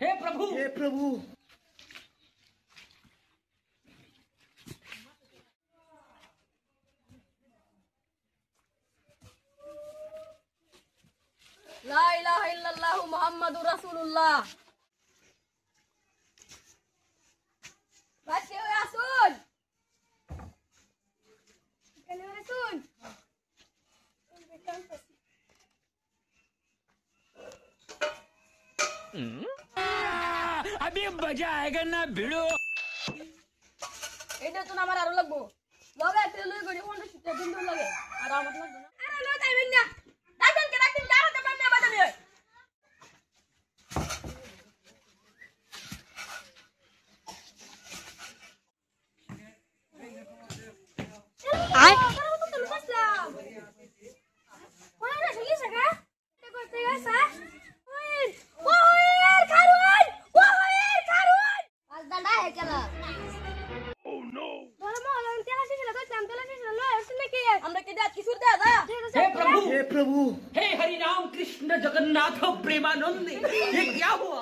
हे प्रभु, हे प्रभु। ला इलाहा इल्लल्लाह मुहम्मदुर रसूलुल्लाह। Baca Rasul. Kena Rasul. अभी मजा आएगा ना भिड़ो। এটা তো আমার আরো লাগবো লগে তেল লই গড়ি কোনটা সিটা দিন দূর লাগে আর আমার লাগবে না আরে না তাইবেন না তাইবেন কে রাখতেন যা হতে পারবে বাজাবি আয় তো তো বসলাম কোন রে চলি সকা এটা করতে গেছা ওই খারুন আজ দাঁড়া হে কেলা हे प्रभु, हे प्रभु। हे हरि राम कृष्ण जगन्नाथ प्रेमानंद, ये क्या हुआ?